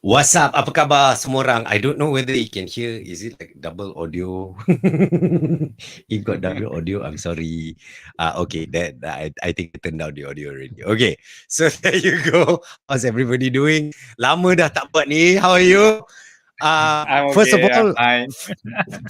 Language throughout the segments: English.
What's up? Apa khabar semua orang? I don't know whether you can hear. Is it like double audio? It got double audio. I'm sorry. Okay, I think I turned down the audio already. Okay, so there you go. How's everybody doing? Lama dah tak buat ni. How are you? I'm First of okay. I'm all, fine.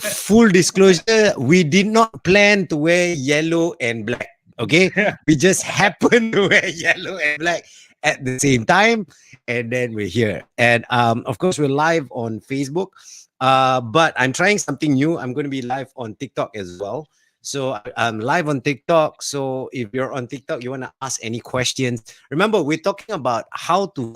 full disclosure, we did not plan to wear yellow and black. Okay, we just happened to wear yellow and black at the same time, and then we're here. And of course, we're live on Facebook. But I'm trying something new. I'm going to be live on TikTok as well. So I'm live on TikTok. So if you're on TikTok, you want to ask any questions. Remember, we're talking about how to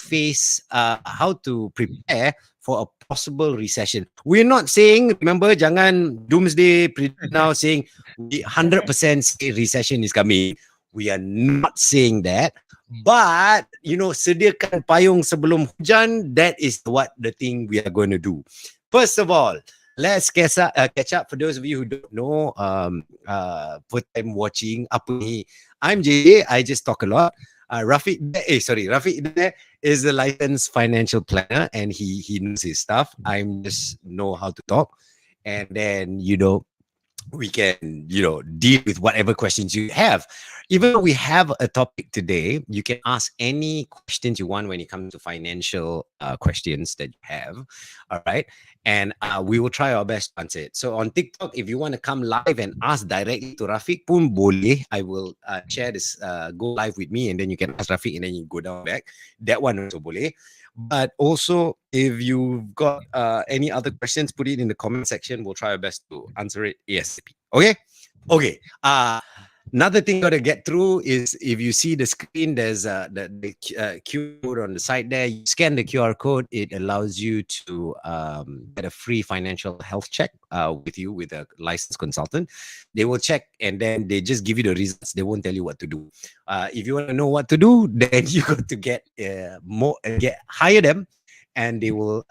prepare for a possible recession. We're not saying, remember, jangan doomsday predict now saying we 100% say recession is coming. We are not saying that. But, sediakan payung sebelum hujan, that is what the thing we are going to do. First of all, let's catch up. For those of you who don't know, first time watching, apa ni? I'm JJ, I just talk a lot. Rafiq Hidayat is a licensed financial planner and he knows his stuff. I just know how to talk. And then, we can, deal with whatever questions you have. Even though we have a topic today, you can ask any questions you want when it comes to financial questions that you have. All right. And we will try our best to answer it. So on TikTok, if you want to come live and ask directly to Rafiq pun boleh. I will share this, go live with me and then you can ask Rafiq and then you go down back. That one also boleh. But also, if you've got any other questions, put it in the comment section. We'll try our best to answer it ASAP. Okay? Okay. Another thing you got to get through is if you see the screen, there's the QR code on the side there. You scan the QR code, it allows you to get a free financial health check with a licensed consultant. They will check and then they just give you the results. They won't tell you what to do. If you want to know what to do, then you got to hire them, and they will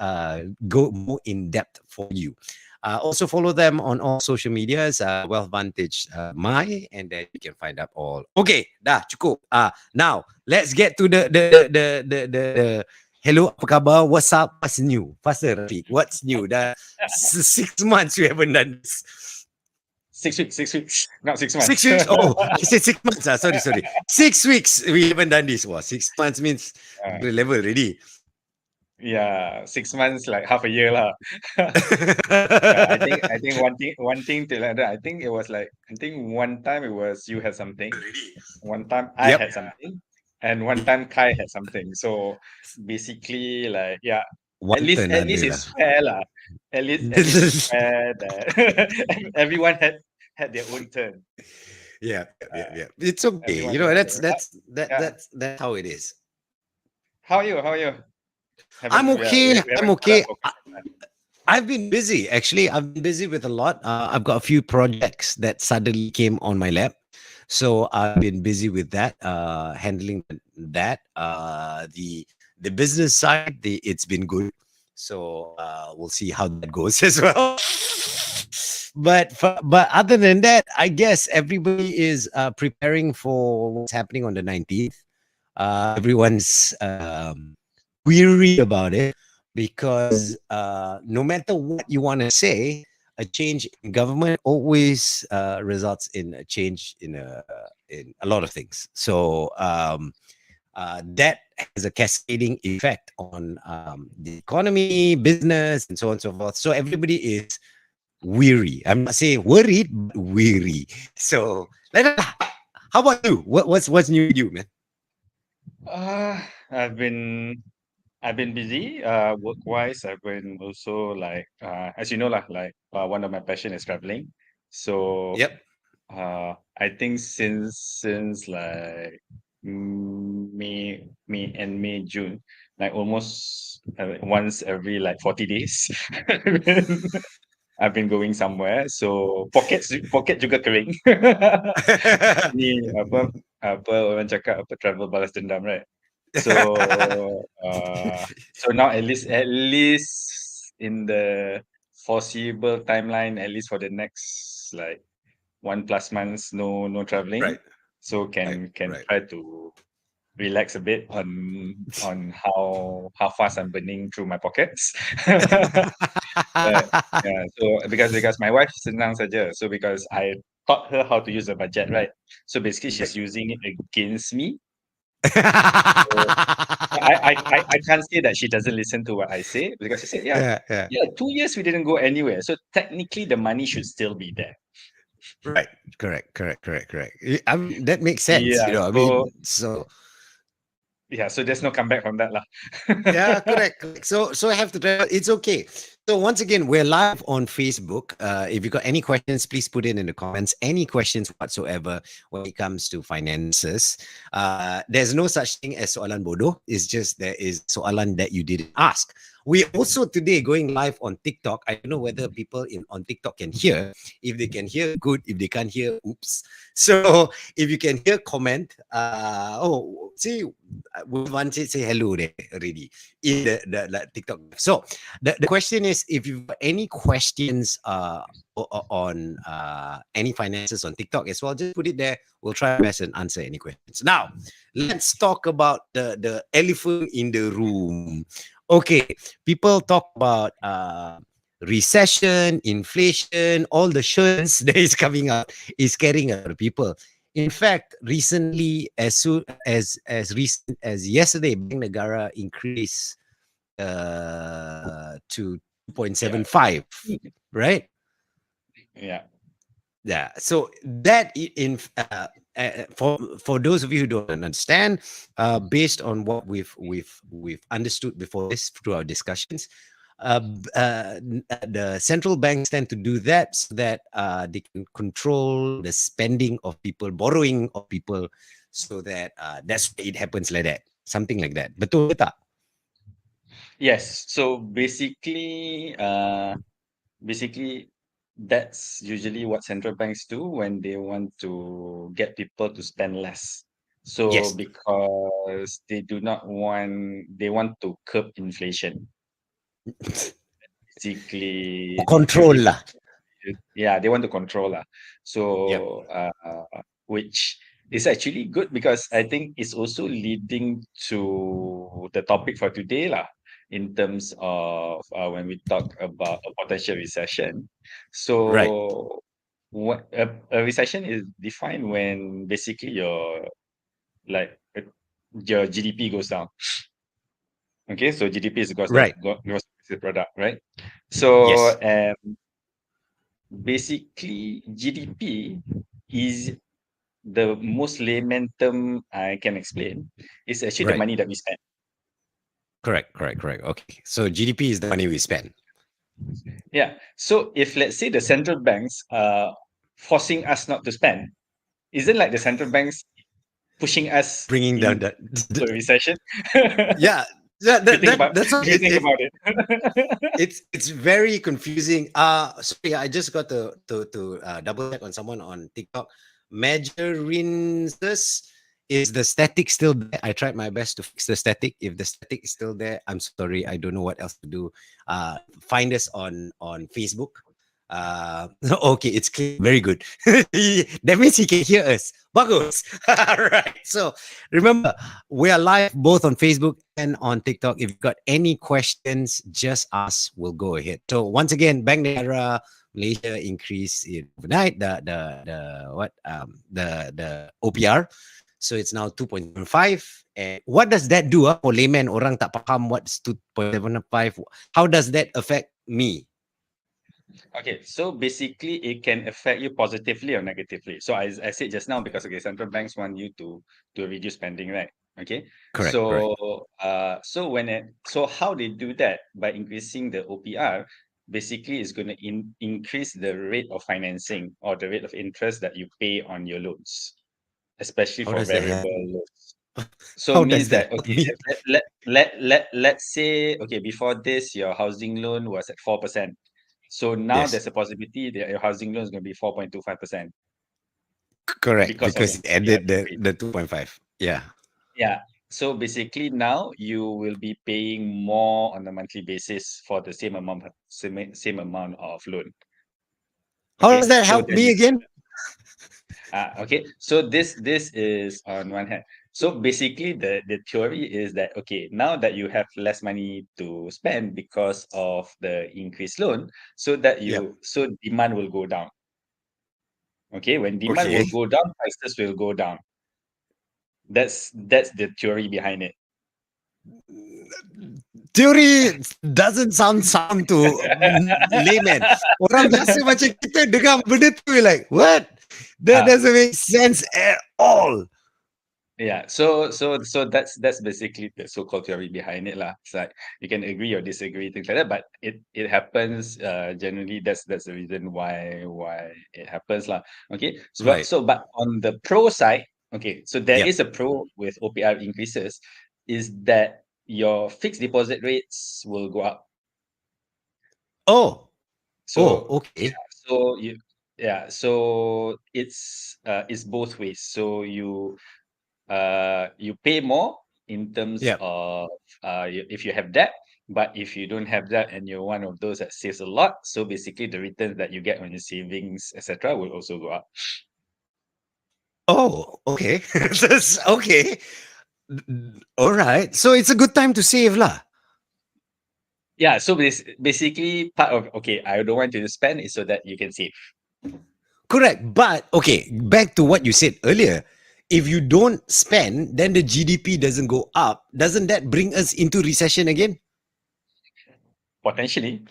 go more in depth for you. Also follow them on all social medias, Wealth Vantage My, and then you can find out all. Okay, dah cukup. Now let's get to the hello, apa khabar? What's up? What's new? Faster, Rafiq. What's new? 6 months we haven't done this. 6 weeks, not 6 months. 6 weeks. Oh, I said 6 months. Sorry. 6 weeks we haven't done this. Wow, 6 months means the level already. Yeah, 6 months like half a year lah. I think one thing to like that. I think one time it was you had something, one time I had something, and one time Kai had something. So basically, like One at turn least ada lah. it's fair lah. At least it's fair that everyone had their own turn. Yeah. It's okay. That's how it is. How are you? I'm okay. We I'm haven't caught okay. up for quite some time. I've been busy. Actually, I've been busy with a lot. I've got a few projects that suddenly came on my lap. So I've been busy with that, handling that. The business side, it's been good. So we'll see how that goes as well. But other than that, I guess everybody is preparing for what's happening on the 19th. Everyone's weary about it because no matter what you want to say, a change in government always results in a change in a lot of things. So that has a cascading effect on the economy, business, and so on and so forth. So everybody is weary. I'm not saying worried, but weary. So, how about you? What's new with you, man? I've been busy work wise. I've been also like as you know lah, like one of my passion is traveling. So Yep. I think since like May June, like almost once every like 40 days I've been going somewhere. So pocket juga kering. Ni apa orang cakap apa travel balas dendam, right? So so now at least in the foreseeable timeline, at least for the next like 1+ months, no traveling. Right. So can Right. try to relax a bit on how fast I'm burning through my pockets. But yeah, so because my wife senang saja. So because I taught her how to use the budget, right? So basically she's using it against me. So I can't say that she doesn't listen to what I say, because she said, yeah, Yeah, yeah. yeah, 2 years we didn't go anywhere. So technically the money should still be there. Right. Correct. I mean, that makes sense. Yeah. I mean, so Yeah, so there's no comeback from that lah. yeah, correct. So I have to try. It's okay. So once again, we're live on Facebook. If you got any questions, please put it in the comments. Any questions whatsoever when it comes to finances. There's no such thing as soalan bodoh. It's just there is soalan that you didn't ask. We also today going live on TikTok. I don't know whether people on TikTok can hear. If they can hear, good. If they can't hear, oops. So if you can hear, comment. See, one say hello there already in the TikTok. So the question is, if you've got any questions on any finances on TikTok as well, just put it there. We'll try our best and answer any questions. Now, let's talk about the elephant in the room. Okay, people talk about recession, inflation, all the shirts that is coming out is scaring a lot of people. In fact, recently, as soon as recent as yesterday, Bank Negara increased to 2.75, right? Yeah. Yeah. So that for those of you who don't understand, based on what we've understood before this through our discussions, the central banks tend to do that so that they can control the spending of people, borrowing of people, so that that's why it happens like that, something like that. Betul ke tak? Yes. So basically that's usually what central banks do when they want to get people to spend less. So Yes. because they want to curb inflation. Basically, Control lah. yeah, they want to control lah. Yep. So which is actually good, because I think it's also leading to the topic for today lah, in terms of when we talk about a potential recession. Right. So what a recession is defined when basically like uh, your GDP goes down. Okay, so GDP is Right. gross domestic product, right? So Yes. basically GDP is the most layman term I can explain. It's actually the Right. money that we spend. Correct. Okay. So GDP is the money we spend. Yeah. So if let's say the central banks are forcing us not to spend, isn't like the central banks pushing us Bringing down into that. a recession? Yeah. If you think about That's what if you think about it. it's very confusing. Sorry, I just got to double check on someone on TikTok. Majorinsus, is the static still there? I tried my best to fix the static. If the static is still there, I'm sorry, I don't know what else to do. Find us on Facebook. Okay, it's clear. Very good. That means he can hear us. Bagus. All right. So remember, we are live both on Facebook and on TikTok. If you've got any questions, just ask. We'll go ahead. So once again, Bank Negara Malaysia increased it overnight. The OPR. So it's now 2.75. And what does that do? For layman, orang tak faham what's 2.75. How does that affect me? Okay, so basically it can affect you positively or negatively. So I said just now, because central banks want you to reduce spending, right? Okay. Correct. So so how they do that? By increasing the OPR, basically it's going to increase the rate of financing, or the rate of interest that you pay on your loans, especially How for does that help? variable loans. So How means does that that, help okay, me? let's say, okay, before this your housing loan was at 4%. So now Yes. there's a possibility that your housing loan is going to be 4.25% Correct, because of the because it OPR added increase. the 2.5. Yeah. Yeah. So basically now you will be paying more on a monthly basis for the same amount of loan. How Okay. does that So help then me again? okay. So this is on one hand. So basically, the theory is that, okay, now that you have less money to spend because of the increased loan, so that Yep. so demand will go down. Okay, when demand Okay. will go down, prices will go down. That's the theory behind it. Theory doesn't sound sound to layman. Orang biasa macam kita dengar benda tu, we're like, what? That Uh, doesn't make sense at all. Yeah, so that's basically the so-called theory behind it lah. It's like you can agree or disagree, things like that, but it happens. Generally, that's the reason why it happens lah. Okay, Right. but on the pro side, okay, so there Yep. is a pro with OPR increases, is that your fixed deposit rates will go up. Oh. Oh, So okay. so so it's both ways. So you pay more in terms Yep. of if you have debt, but if you don't have debt and you're one of those that saves a lot, so basically the returns that you get on your savings, etc., will also go up. Oh, okay. That's okay. All right. So it's a good time to save lah. Yeah, so basically part of, okay, I don't want you to spend is so that you can save. Correct. But okay, back to what you said earlier. If you don't spend, then the GDP doesn't go up. Doesn't that bring us into recession again? Potentially.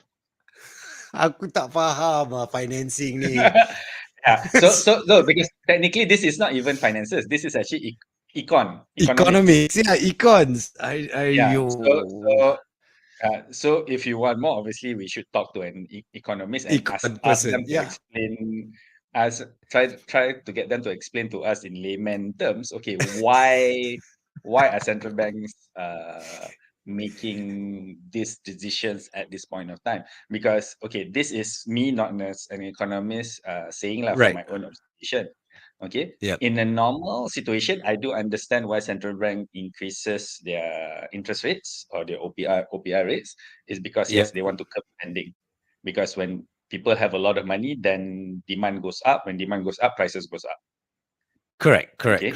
Aku tak faham financing ni. Yeah. So no, because technically this is not even finances. This is actually economics. Economics, yeah, econs. Yeah. Ayo. So if you want more, obviously we should talk to an economist and Econ ask person, them to yeah. explain as try to get them to explain to us in layman terms. Okay, why are central banks making these decisions at this point of time? Because okay, this is me not as an economist saying lah from Right. my own observation. Okay, Yep. in a normal situation, I do understand why central bank increases their interest rates or their OPR rates is because yes, Yep. they want to curb spending. Because when people have a lot of money, then demand goes up. When demand goes up, prices goes up. Correct. Okay.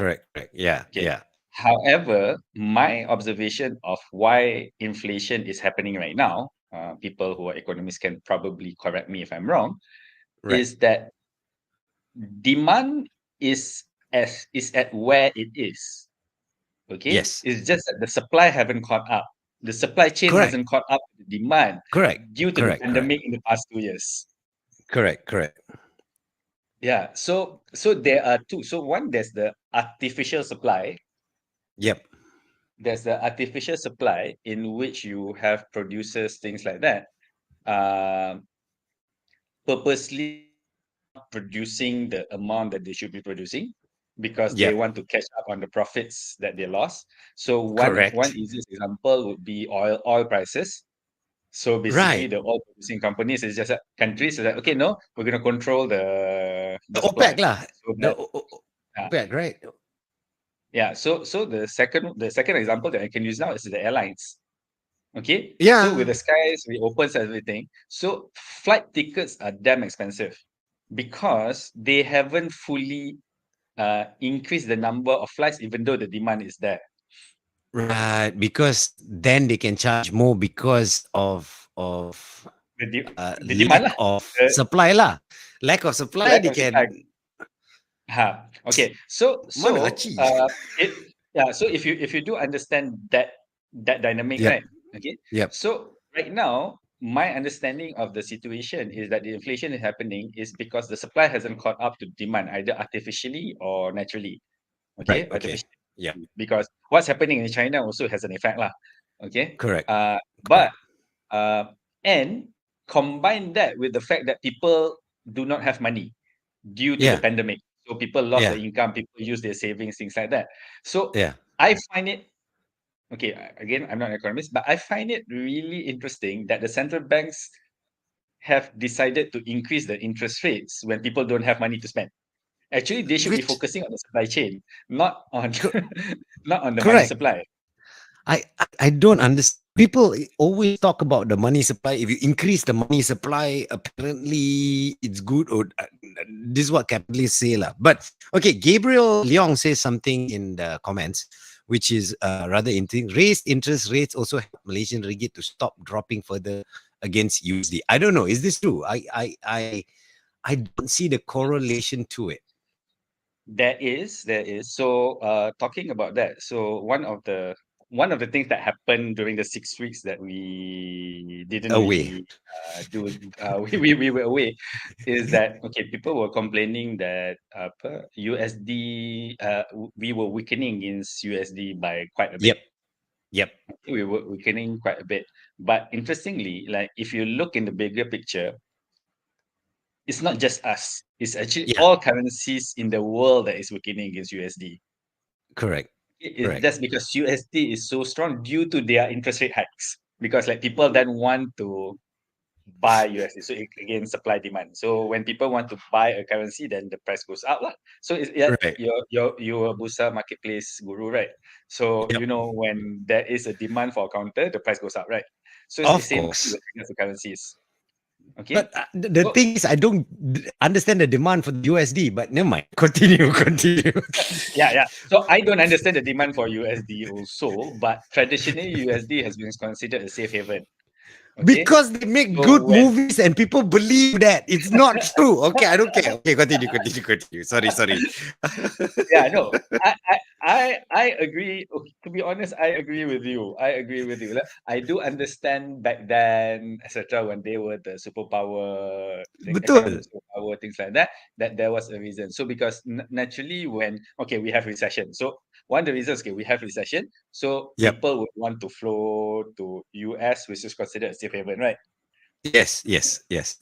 Yeah. Okay. Yeah. However, my observation of why inflation is happening right now, people who are economists can probably correct me if I'm wrong, Right. is that demand is at where it is. Okay, Yes. it's just that the supply haven't caught up. The supply chain Correct. hasn't caught up to the demand Correct. due to the pandemic in the past 2 years. Correct. Yeah, so there are two. So one, there's the artificial supply. Yep. There's the artificial supply in which you have producers, things like that, purposely producing the amount that they should be producing because they Yep. want to catch up on the profits that they lost. So one Correct. easiest example would be oil prices. So basically, Right. the oil producing companies is just countries is like, okay, no, we're going to control The the OPEC supply. lah. So The that uh, OPEC, right? yeah. So the second example that I can use now is the airlines. Okay, so with Yeah. the skies, we opens everything. So flight tickets are damn expensive because they haven't fully increased the number of flights, even though the demand is there. Right. Because then they can charge more because of The demand lack lah, of the supply lah. Lack of supply, lack they of supply. can Okay. So mana so aci. it yeah. So if you do understand that dynamic, Yep. right? Okay. Yep. So right now, my understanding of the situation is that the inflation is happening is because the supply hasn't caught up to demand, either artificially or naturally. Right. Okay, Okay. artificially, Yeah. because what's happening in China also has an effect lah. Okay. Correct. But Correct. and combine that with the fact that people do not have money due to the Yeah. pandemic. So people lost their Yeah. income, people use their savings, things like that. So Yeah. I find it okay. Again, I'm not an economist, but I find it really interesting that the central banks have decided to increase the interest rates when people don't have money to spend. Actually, they should be Which focusing on the supply chain, not on cor- not on the money correct. supply. I don't understand people always talk about the money supply. If you increase the money supply, apparently it's good. Or this is what capitalists say, lah. But okay, Gabriel Leong says something in the comments, which is rather interesting. Raised interest rates also help Malaysian ringgit to stop dropping further against USD. I don't know. Is this true? I don't see the correlation to it. There is. So, talking about that, so one of the things that happened during the 6 weeks that we didn't Away. really do, we were away, is that okay? People were complaining that USD, we were weakening against USD by quite a bit. Yep. We were weakening quite a bit, but interestingly, like if you look in the bigger picture, it's not just us. It's actually Yeah. all currencies in the world that is weakening against USD. Correct. Correct. That's because USD is so strong due to their interest rate hikes. Because like people then want to buy USD. So again, supply demand. So when people want to buy a currency, then the price goes up, lah. So it's Right. you're a bursa marketplace guru, right? So Yep. you know when there is a demand for a counter, the price goes up, right? So it's the Of same course. thing with regards to currencies. Okay. But the So thing is, I don't understand the demand for the USD. But never mind. Continue. yeah. So I don't understand the demand for USD also, but traditionally USD has been considered a safe haven. Okay. Because they make So good when movies and people believe that it's not true. Okay, I don't care. Okay, continue. Sorry. yeah, no, I agree. Okay, to be honest, I agree with you. Like, I do understand back then, etc. When they were the superpower, economic Betul. superpower, things like that. That there was a reason. So because naturally, when okay, we have recession. So one of the reasons, okay, we have recession. So Yep. people would want to flow to US, which is considered a safe haven, right? Yes.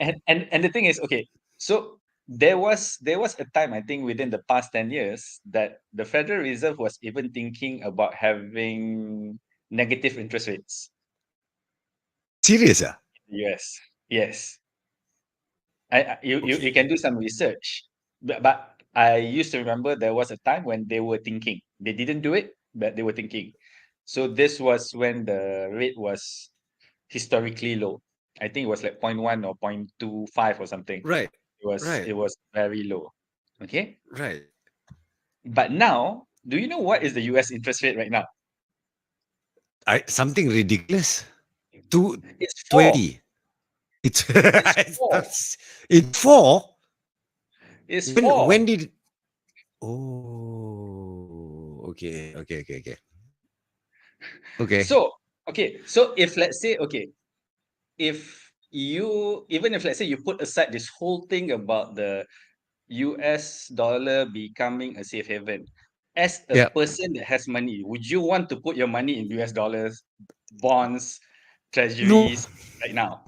And the thing is, okay, so there was a time, I think, within the past 10 years that the Federal Reserve was even thinking about having negative interest rates Serious, ah? in the US. Yes. You Okay. can do some research. But I used to remember there was a time when they were thinking. They didn't do it, but they were thinking. So this was when the rate was historically low. I think it was like 0.1 or 0.25 or something. Right. It was Right. it was very low. Okay. Right. But now, do you know what is the US interest rate right now? Something ridiculous. Two It's 4. twenty. It's It's 4. it's four. It's When 4. did? Oh, okay. So, okay. So if let's say, okay, if you even if let's say you put aside this whole thing about the US dollar becoming a safe haven, as a Yeah. person that has money, would you want to put your money in US dollars, bonds, No, treasuries right now?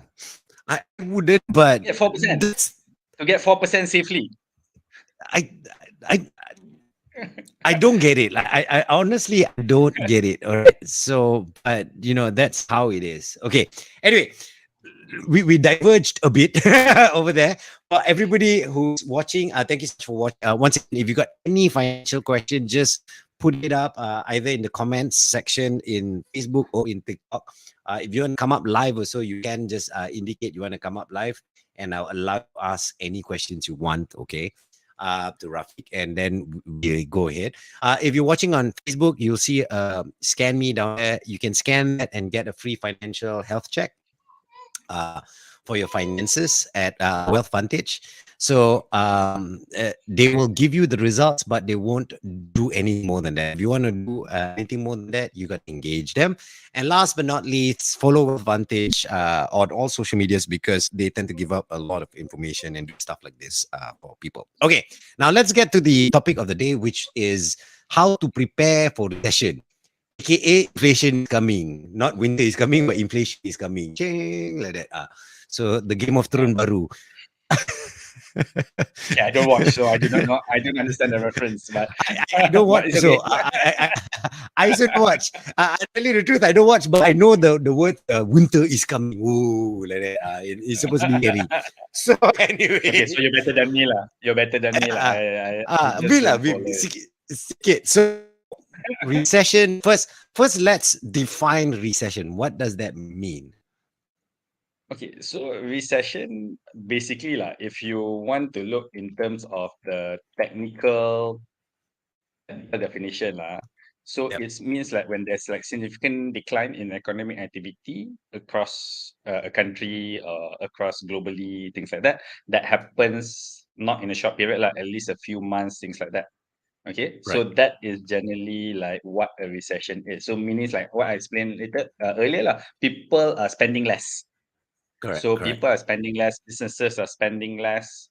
I wouldn't. But Get 4%. that's To get 4% safely. I I I don't get it. Like I honestly I don't get it. All right. So, but that's how it is. Okay. Anyway, we diverged a bit over there. For everybody who's watching, thank you so much for watching. Once again, if you got any financial question, just put it up either in the comments section in Facebook or in TikTok. If you want to come up live also, you can just indicate you want to come up live, and I'll allow you to ask any questions you want. Okay. To Rafiq, and then we go ahead. If you're watching on Facebook, you'll see scan me down there. You can scan that and get a free financial health check for your finances at Wealth Vantage. So they will give you the results, but they won't do any more than that. If you want to do anything more than that, you got to engage them. And last but not least, follow Wealth Vantage on all social medias, because they tend to give up a lot of information and do stuff like this for people. Okay, now let's get to the topic of the day, which is how to prepare for recession. AKA inflation is coming. Not winter is coming, but inflation is coming. Ching, like that. So the Game of Thrones baru. Yeah, I don't watch, so I do not know. I don't understand the reference, but I don't but watch. it's So okay. I also don't watch. I tell you the truth, I don't watch, but I know the word winter is coming. Ooh, like that. It's supposed to be scary. So Okay, anyway, so you're better than me lah. You're better than me lah. I a just bit lah, don't follow it. sikit. So recession first let's define recession. What does that mean? Okay, so recession basically lah, if you want to look in terms of the technical definition lah, so Yep. it means like when there's like significant decline in economic activity across a country or across globally, things like that, that happens not in a short period, like at least a few months, things like that. Okay, so Right. that is generally like what a recession is. So meaning like what I explained later earlier lah, people are spending less. Correct. So Correct. people are spending less, businesses are spending less.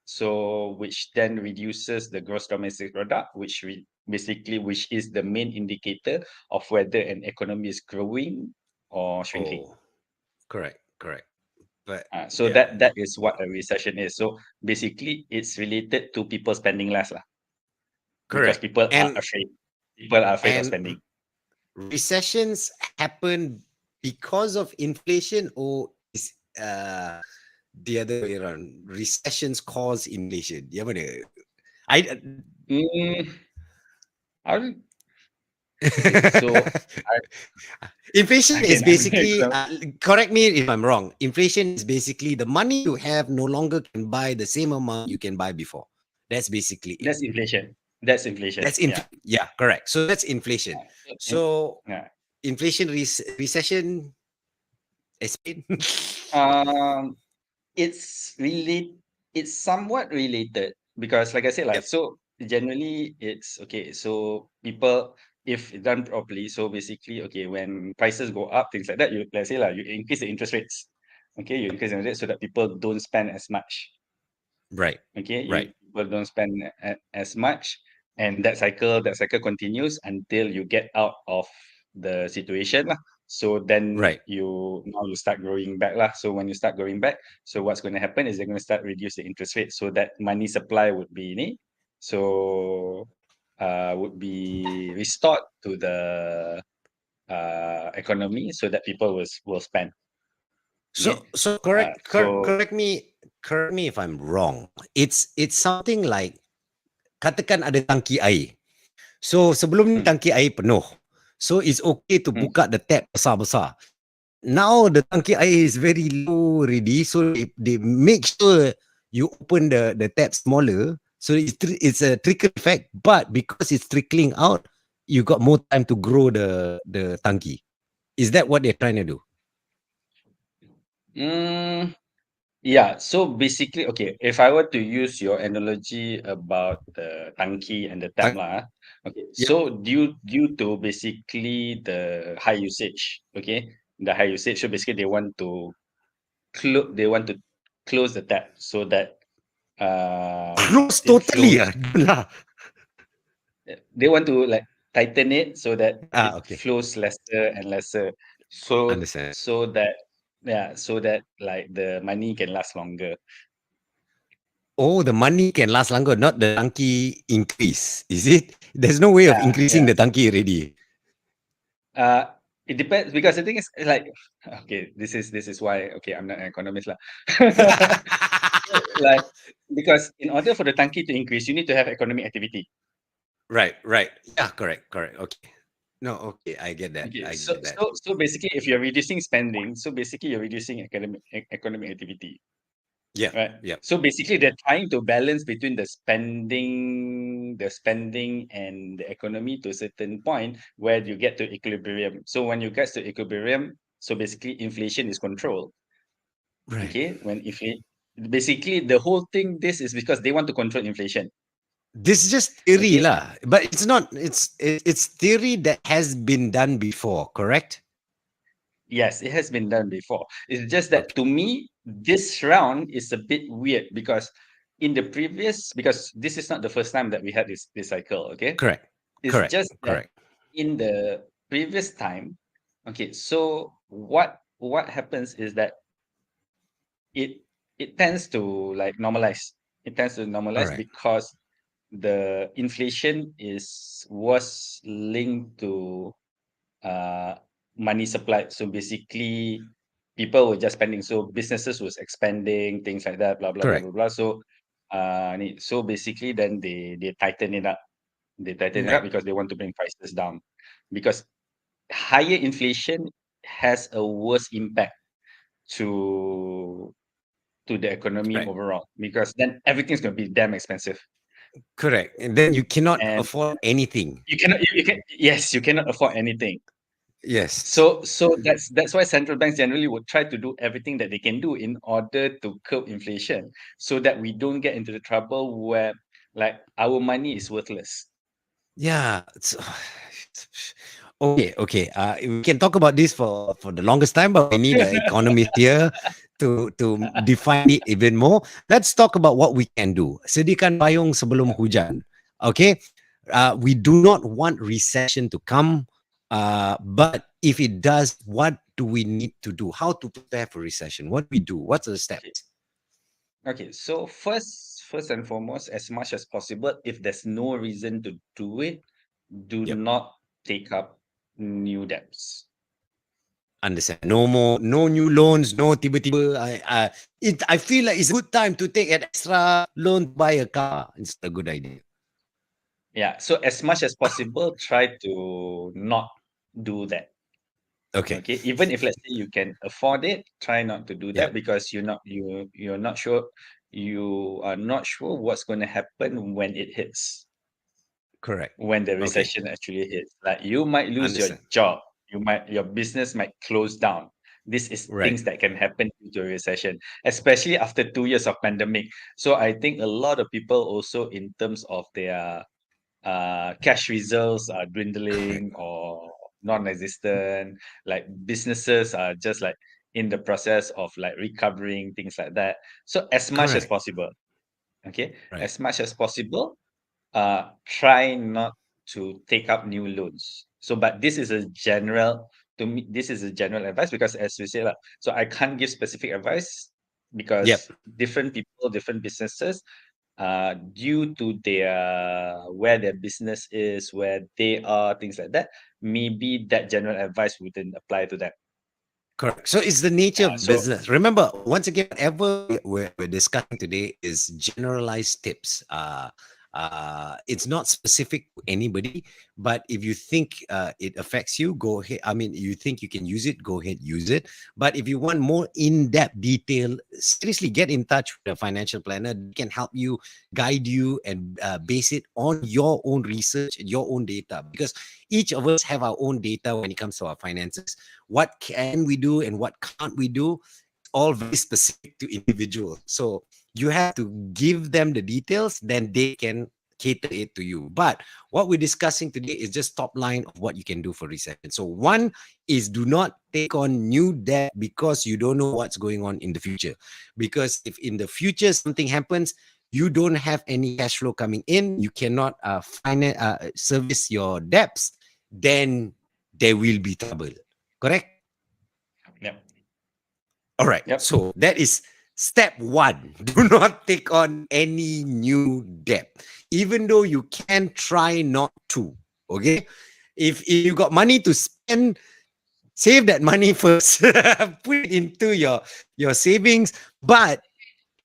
So which then reduces the gross domestic product, which is the main indicator of whether an economy is growing or shrinking. Oh, correct. Correct. But So yeah, that is what a recession is. So basically, it's related to people spending less lah, because correct. people are afraid. People are afraid of And spending. recessions happen because of inflation, or is the other way around? Recessions cause inflation. Yang mana? I Mm, I don't- okay, so I, inflation is again, I'm basically correct me if I'm wrong. Inflation is basically the money you have no longer can buy the same amount you can buy before. That's basically it. that's inflation. That's inflation. That's Yeah. yeah, correct. So that's inflation. So Yeah. inflation recession explain. Um, it's really it's somewhat related because, like I said, like Yep. so generally it's okay. So people, if done properly, so basically, okay, when prices go up, things like that, you let's say like you increase the interest rates. Okay, you increase the interest rates so that people don't spend as much. Right. Okay, Right. you people don't spend as much, and that cycle continues until you get out of the situation lah. So then Right. you start growing back lah. So when you start growing back, so what's going to happen is they're going to start reduce the interest rate so that money supply would be ni, so would be restored to the economy so that people will spend. Okay, So so correct me if I'm wrong. It's something like katakan ada tangki air. So sebelum ni mm, tangki air penuh. So it's okay to mm, buka the tap besar-besar. Now the tangki air is very low already. So they make sure you open the tap smaller. So it's a trickle effect. But because it's trickling out, you got more time to grow the tangki. Is that what they're trying to do? mm, yeah, so basically, okay, if I were to use your analogy about the tangki and the tap Tang- lah, okay, yep. so due to basically the high usage, okay, the high usage, so basically they want to close the tap so that Close it totally. flows. Lah. They want to like tighten it so that it Okay. flows lesser and lesser, so Understand. so that yeah, so that like the money can last longer. Oh, the money can last longer, not the tanki increase. Is it? There's no way of Yeah, increasing yeah. the tanki already. Uh, it depends because the thing is like okay, this is why okay, I'm not an economist lah. Like because in order for the tanki to increase, you need to have economic activity. Right, right. Yeah, correct, correct. Okay. No, okay, I get that. Okay, I so get that. so so basically, if you're reducing spending, so basically you're reducing economic activity, Yeah, right? yeah. So basically, they're trying to balance between the spending and the economy to a certain point where you get to equilibrium. So when you get to equilibrium, so basically inflation is controlled. Right. Okay, basically the whole thing this is because they want to control inflation. This is just theory Okay, lah, but it's not. It's theory that has been done before. Correct. yes, it has been done before. It's just that Okay. to me, this round is a bit weird because because this is not the first time that we had this cycle. Okay, Correct. it's Correct. just that Correct. in the previous time, okay, so what happens is that it it tends to like normalize. It tends to All normalize right. because the inflation was linked to money supply. So basically, people were just spending. So businesses was expanding, things like that, blah blah blah Correct. blah blah. So so basically, then they tighten it up. They tighten it up Yep. because they want to bring prices down. Because higher inflation has a worse impact to the economy Correct. overall, because then everything's going to be damn expensive, Correct. And then you cannot and afford anything. you can, yes, you cannot afford anything. Yes. So that's why central banks generally would try to do everything that they can do in order to curb inflation, so that we don't get into the trouble where like our money is worthless. Yeah. Okay. Okay. We can talk about this for the longest time, but we need an economist here to define it even more. Let's talk about what we can do. Sediakan payung sebelum hujan. Okay. We do not want recession to come. But if it does, what do we need to do? How to prepare for recession? What do we do? What's the Okay. steps? Okay, so first and foremost, as much as possible, if there's no reason to do it, do Yep. not take up new debts. Understand. No more, no new loans, no tiba-tiba. I feel like it's a good time to take an extra loan to buy a car. It's a good idea. Yeah, so as much as possible, try to not do that. Okay. Okay, even if let's say you can afford it, try not to do that, Yep. because you're not sure, you are not sure what's going to happen when it hits, Correct. when the Okay. recession actually hits. Like you might lose your Understand. job, your business might close down. This is Right. things that can happen due to a recession, especially after 2 years of pandemic. So I think a lot of people also, in terms of their cash reserves, are Correct. dwindling or non-existent. Like businesses are just like in the process of like recovering, things like that. So as much as Correct. possible, okay, Right. as much as possible, try not to take up new loans. So, but this is a general, to me, this is a general advice, because as we say, lah, so I can't give specific advice, because Yep. different people, different businesses, due to their where their business is, where they are, things like that, maybe that general advice wouldn't apply to them. Correct. So it's the nature of the So business. Remember, once again, whatever we're discussing today is generalized tips. It's not specific to anybody, but if you think it affects you, go ahead. I mean, you think you can use it, go ahead, use it. But if you want more in-depth detail, seriously, get in touch with a financial planner. They can help you, guide you, and base it on your own research and your own data. Because each of us have our own data when it comes to our finances. What can we do and what can't we do? All very specific to individuals. So you have to give them the details, then they can cater it to you. But what we're discussing today is just top line of what you can do for recession. So one is, do not take on new debt because you don't know what's going on in the future. Because if in the future something happens, you don't have any cash flow coming in, you cannot service your debts, then there will be trouble. Correct? yep, All right. yep, So that is step one. Do not take on any new debt, even though you can try not to. Okay. If you got money to spend, save that money first. Put it into your savings. But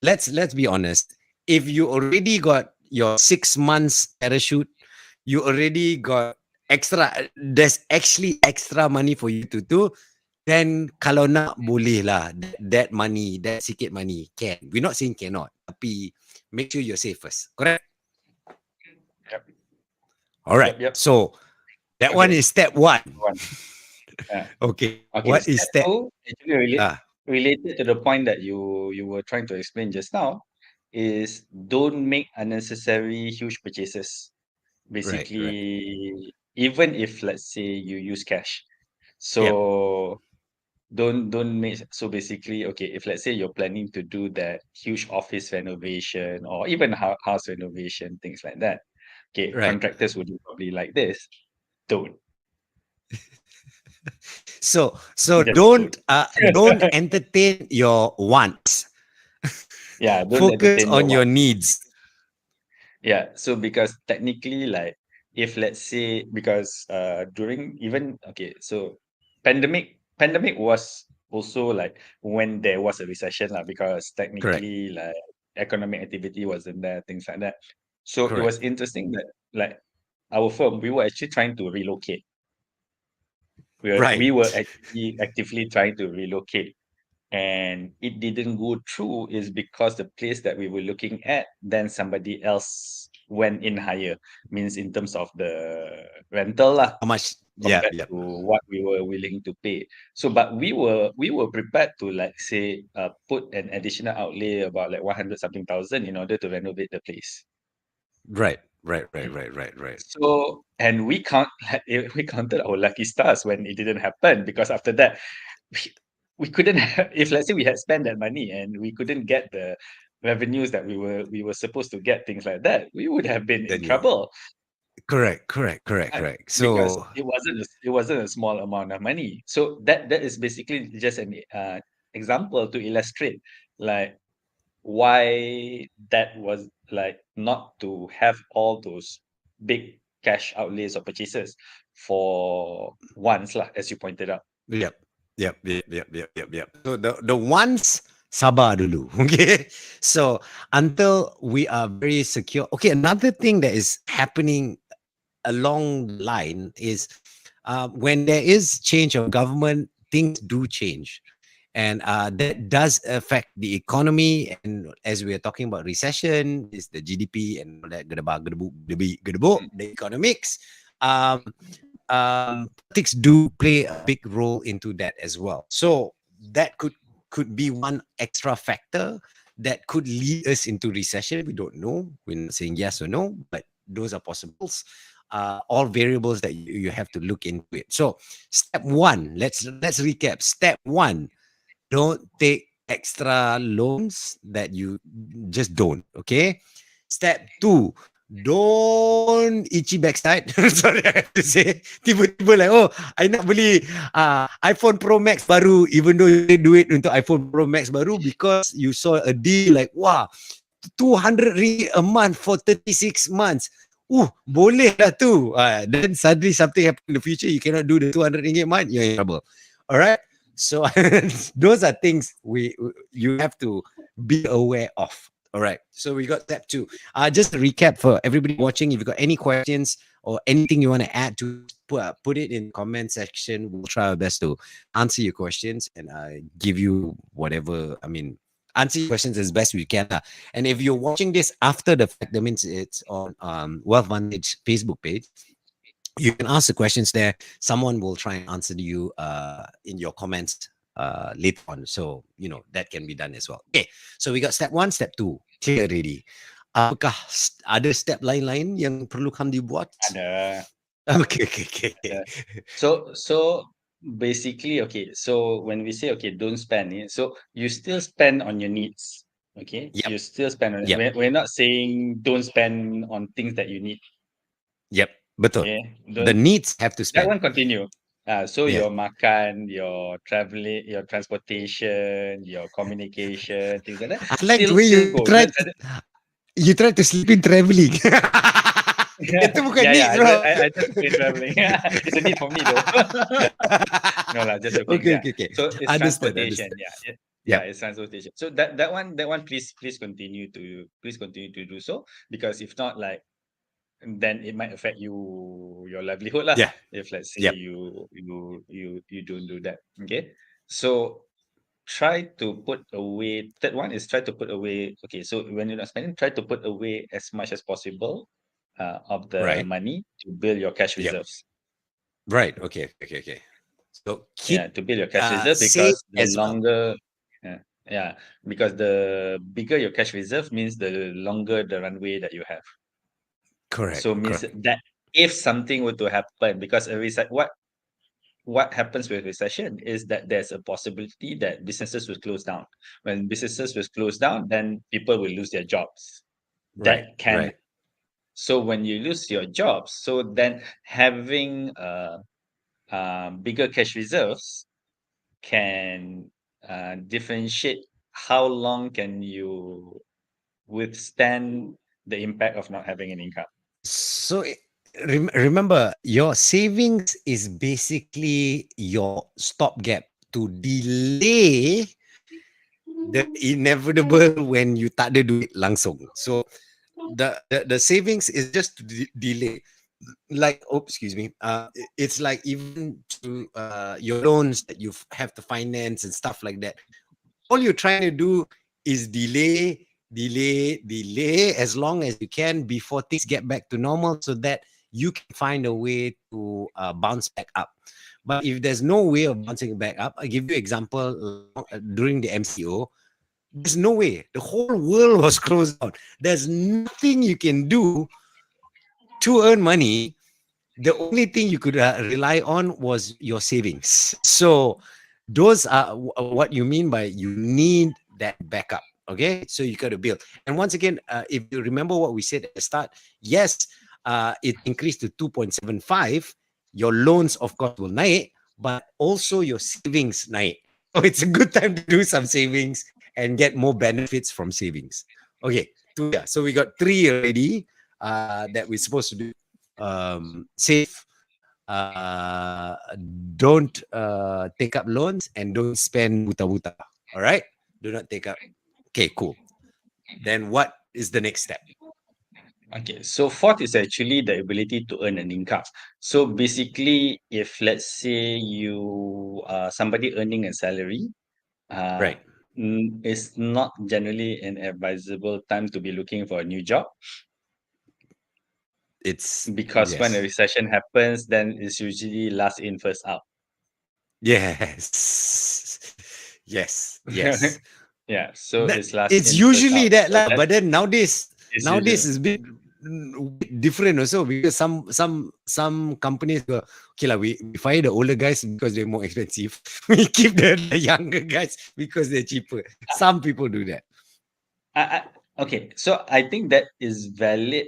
let's be honest. If you already got your 6 months parachute, you already got extra. There's actually extra money for you to do. Then kalau nak boleh lah, that money, that sikit money can. We're not saying cannot, tapi make sure you're safe first. Correct? yep, All right. yep, yep. So that one Okay, is step one. one. Yeah. Okay. Okay, What is step step? two, actually Ah, related to the point that you were trying to explain just now, is don't make unnecessary huge purchases. right. Basically, even if let's say you use cash, Yep. so don't make, so basically, okay, if let's say you're planning to do that huge office renovation, or even house renovation, things like that, okay, Right. contractors would do probably like this. Don't. So Just don't. don't entertain your wants. Yeah, don't Focus entertain your on your wants. needs. Yeah, so because technically, like, if let's say, because during, even, okay, so pandemic was also like when there was a recession lah, because Correct. technically, like, economic activity wasn't there, things like that. So it was Correct. interesting that, like, our firm, we were actually trying to relocate. Right. We were actually actively trying to relocate, and it didn't go through is because the place that we were looking at, then somebody else went in higher, means in terms of the rental lah, How much? Yeah, compared yeah. to what we were willing to pay. So, but we were prepared to, like, say, put an additional outlay about like 100 something thousand in order to renovate the place. Right, right. So, and we counted our lucky stars when it didn't happen, because after that, we, we couldn't if let's say we had spent that money and we couldn't get the revenues that we were supposed to get, things like that, we would have been in Then you trouble. correct. Right? Because So it wasn't a small amount of money. So that is basically just an example to illustrate, like, why that was, like, not to have all those big cash outlays or purchases for once lah, as you pointed out. yep. So the ones sabar dulu. Okay. So until we are very secure. Okay, another thing that is happening along the line is when there is change of government, things do change. And that does affect the economy. And as we are talking about recession, is the GDP and all that, gedebuk, the economics. Politics do play a big role into that as well. So that could be one extra factor that could lead us into recession. We don't know. We're not saying yes or no, but those are possibles. All variables that you have to look into it. So step one, let's recap. Step one, don't take extra loans that you just don't. Okay. Step two, don't itchy backside. Sorry, I have to say. Tiba-tiba like, oh, I nak beli iPhone Pro Max baru, even though you do it untuk iPhone Pro Max baru because you saw a deal like, wow, 200 ringgit a month for 36 months. Boleh lah tu. Then suddenly something happen in the future, you cannot do the 200 ringgit a month, you're in trouble. All right. So those are things you have to be aware of. All right. So we got step two. Just a recap for everybody watching. If you got any questions or anything you want to add to, put it in the comment section. We'll try our best to answer your questions and give you whatever. I mean, answer your questions as best we can. And if you're watching this after the fact, that means it's on Wealth Vantage Facebook page. You can ask the questions there. Someone will try and answer you in your comments later on. So, that can be done as well. Okay, so we got step one, step two. Clear already. Apakah ada step lain-lain yang perlu kami buat? Ada. Okay. So basically, okay, so when we say, okay, don't spend it, so you still spend on your needs. Okay, Yep. you still spend on it. Yep. We're not saying don't spend on things that you need. Yep, betul. Okay, The needs have to that spend. one continue. So Yeah. your makan, your traveling, your transportation, your communication, things like that. I like the still way you go. you try to sleep in traveling. Itu bukan yeah, needs, bro. I just been traveling. It's a need for me though. No lah, just joking. Okay. So it's Understood. transportation. Yeah, it's transportation. So that one, please continue to do so, because if not, like, then it might affect your livelihood lah. Yeah. If let's say Yep. you don't do that. Okay. So try to put away. Third one is try to put away. Okay. So when you're not spending, try to put away as much as possible of the Right. money to build your cash Yep. reserves. Right. Okay. So keep To build your cash reserve, save because the as well. longer, because the bigger your cash reserve means the longer the runway that you have. Correct. So means that if something were to happen, because what happens with recession is that there's a possibility that businesses will close down. When businesses will close down, then people will lose their jobs. That can. So when you lose your jobs, so then having bigger cash reserves can differentiate how long can you withstand the impact of not having an income. So remember, your savings is basically your stopgap to delay the inevitable when you tak ada duit langsung. So the savings is just to delay. like, oh, excuse me, it's like even to your loans that you have to finance and stuff like that. All you're trying to do is delay as long as you can before things get back to normal, so that you can find a way to bounce back up. But if there's no way of bouncing back up, I give you example, during the MCO, there's no way. The whole world was closed down. There's nothing you can do to earn money. The only thing you could rely on was your savings. So those are what you mean by you need that backup. Okay, so you got to build. And once again, if you remember what we said at the start, yes, it increased to 2.75. Your loans, of course, will naik, but also your savings naik. So it's a good time to do some savings and get more benefits from savings. Okay, yeah. So we got three already that we're supposed to do. Save, uh, don't take up loans, and don't spend buta-buta. All right? Do not take up. Okay, cool. Then what is the next step? Okay, so fourth is actually the ability to earn an income. So basically, if let's say you are somebody earning a salary, uh, Right. it's not generally an advisable time to be looking for a new job, It's because when a yes. recession happens, then it's usually last in, first out. Yes. Yes. Yes. Yeah, so That it's last it's in, first usually out. that So lah. that But then is nowadays usual. is a bit different also, because some companies go, okay lah, we fire the older guys because they're more expensive. We keep the younger guys because they're cheaper. Some people do that. I, okay, so I think that is valid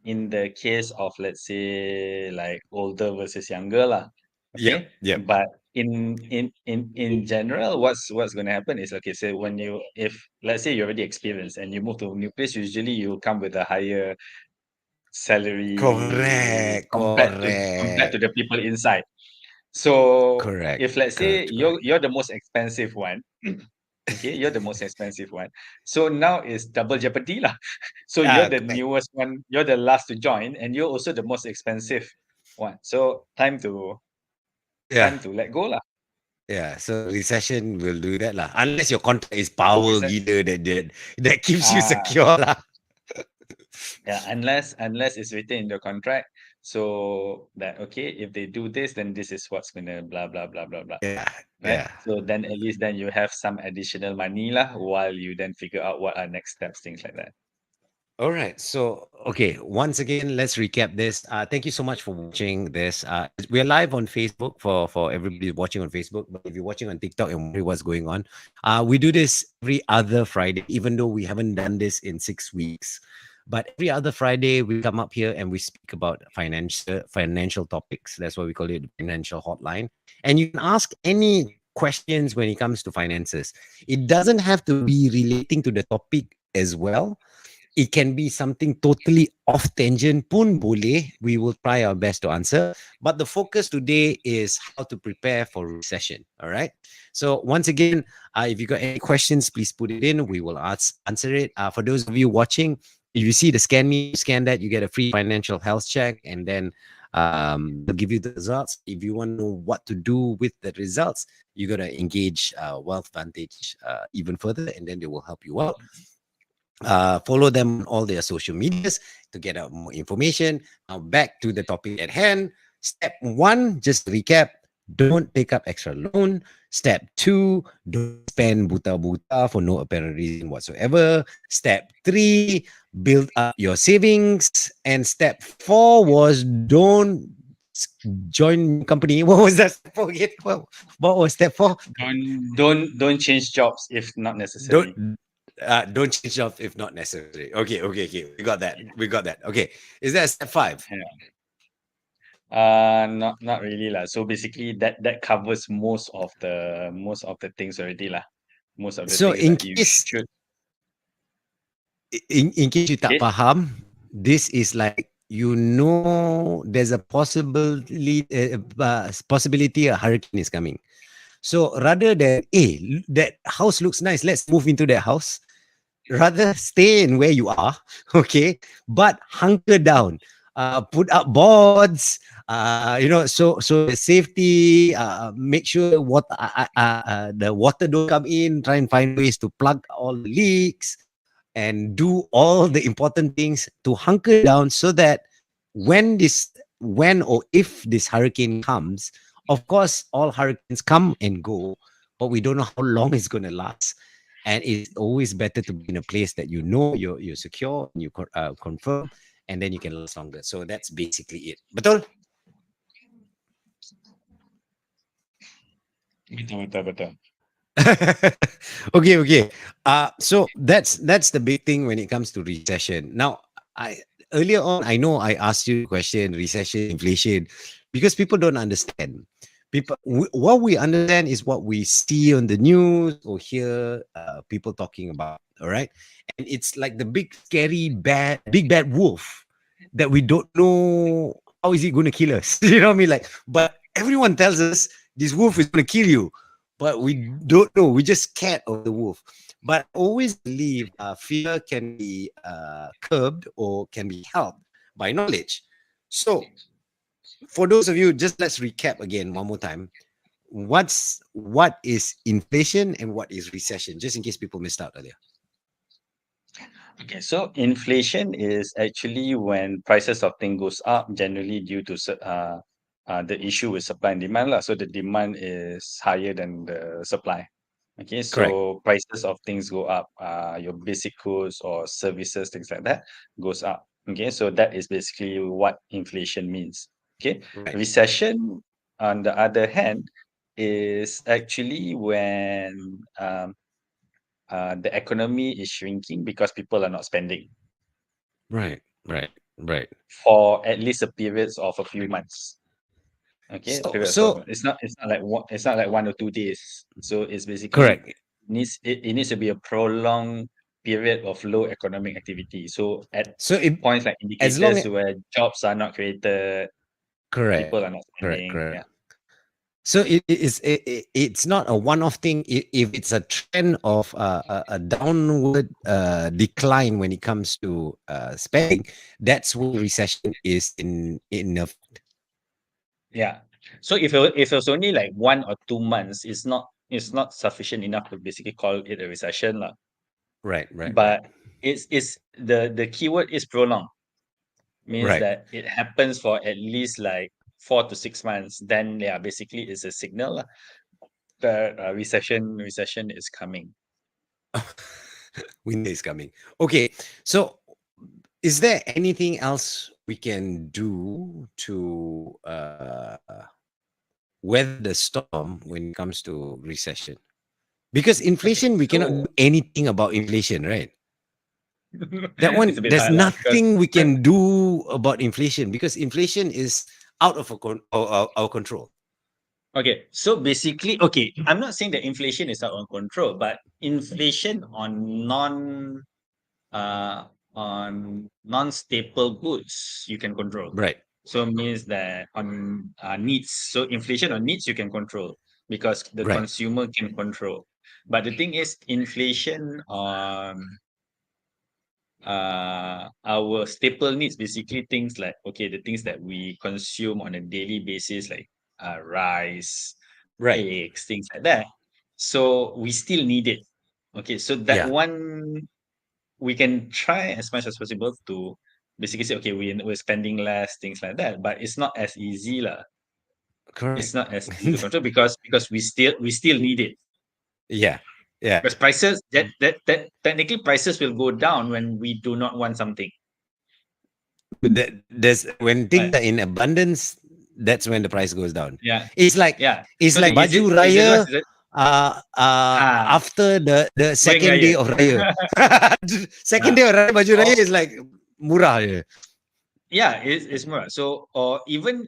in the case of, let's say, like older versus younger lah. Yep. Okay, Yep. but in general, what's going to happen is, okay, so when you, if let's say you're already experienced and you move to a new place, usually you come with a higher salary Correct. compared to Correct. the people inside. So Correct. if let's say Correct. Correct. you're the most expensive one, okay, you're the most expensive one. So now it's double jeopardy lah. So you're the Correct. newest one, you're the last to join, and you're also the most expensive one. So Yeah. time to let go lah. Yeah. So recession will do that lah. Unless your contract is So power recession, gila that keeps you ah, secure lah. yeah, unless it's written in the contract, so that, okay, if they do this, then this is what's gonna blah blah blah blah blah. Yeah. Right? Yeah. So then at least then you have some additional money lah, while you then figure out what are next steps, things like that. All right. So, okay. Once again, let's recap this. Thank you so much for watching this. We're live on Facebook for everybody watching on Facebook. But if you're watching on TikTok and wondering what's going on, we do this every other Friday, even though we haven't done this in 6 weeks. But every other Friday, we come up here and we speak about financial topics. That's why we call it financial hotline. And you can ask any questions when it comes to finances. It doesn't have to be relating to the topic as well. It can be something totally off tangent pun boleh. We will try our best to answer. But the focus today is how to prepare for recession. All right. So once again, if you got any questions, please put it in. We will answer it. For those of you watching, if you see the scan me, scan that, you get a free financial health check, and then they'll give you the results. If you want to know what to do with the results, you got to engage Wealth Vantage even further, and then they will help you out. Follow them on all their social medias to get out more information. Now back to the topic at hand. Step one, just to recap, don't take up extra loan. Step two, don't spend buta-buta for no apparent reason whatsoever. Step three, build up your savings. And step four was don't join company. What was that? Forget what was step four? Don't change jobs if not necessary. Don't change jobs if not necessary. Okay. We got that. We got that. Okay. Is that step five? Yeah. Not really lah. So basically that covers most of the things already lah. Most of the So things that you should. in case you tak Okay. faham, this is like, there's a possibility a hurricane is coming. So rather than, that house looks nice, let's move into that house. Rather stay in where you are, okay, but hunker down. put up boards, so the safety, make sure the water don't come in, try and find ways to plug all the leaks and do all the important things to hunker down so that when this when or if this hurricane comes, of course all hurricanes come and go, but we don't know how long it's going to last, and it's always better to be in a place that you're secure and you confirm, and then you can last longer. So that's basically it. Betul? Betul. Okay. So that's the big thing when it comes to recession. Now, I earlier on, I know I asked you a question, recession, inflation, because people don't understand. What we understand is what we see on the news or hear people talking about. All right, and it's like the big, scary, big bad wolf that we don't know how is it going to kill us. You know what I mean? Like, but everyone tells us this wolf is going to kill you, but we don't know. We just scared of the wolf. But I always believe fear can be curbed or can be helped by knowledge. So, for those of you, just let's recap again one more time. What is inflation and what is recession? Just in case people missed out earlier. Okay, so inflation is actually when prices of things goes up, generally due to the issue with supply and demand lah. So the demand is higher than the supply. Okay, Correct. so prices of things go up. Your basic goods or services, things like that, goes up. Okay, so that is basically what inflation means. Okay, Right. recession, on the other hand, is actually when the economy is shrinking because people are not spending Right. for at least a periods of a few months. Okay, So, periods of it's not like 1 or 2 days. So it's basically correct. it needs to be a prolonged period of low economic activity. So at So, points like as long as indicators where jobs are not created, people are not spending. correct. Yeah. So it's not a one-off thing. If it's a trend of a downward decline when it comes to spending, that's when recession is in a Yeah. So if it was only like 1 or 2 months, it's not sufficient enough to basically call it a recession lah. right. But it's the keyword is prolonged, means Right. that it happens for at least like 4 to 6 months. Then yeah, basically it's a signal lah that recession is coming. Winter is coming. Okay, so is there anything else we can do to weather the storm when it comes to recession? Because inflation, we cannot do So anything about inflation, right? That one, it's a bit there's hard lah because nothing we can do about inflation because inflation is out of our control. okay, so basically, okay, I'm not saying that inflation is out of control, but inflation uh on non-staple goods you can control. Right. So means that on needs, so inflation on needs you can control because the Right. consumer can control. But the thing is, inflation on our staple needs, basically things like, okay, the things that we consume on a daily basis, like rice, Right. eggs, things like that. So we still need it. Okay, so that Yeah. one we can try as much as possible to basically say, okay, we're spending less, things like that. But it's not as easy lah. It's Correct. not as easy to control because we still need it. Yeah. Because prices that technically prices will go down when we do not want something. There's when things Right. are in abundance, that's when the price goes down. Yeah. It's like Yeah. it's So like baju raya after the going second day raya. of raya. Second day of raya, baju Or raya is like murah je. yeah, it's more. So or even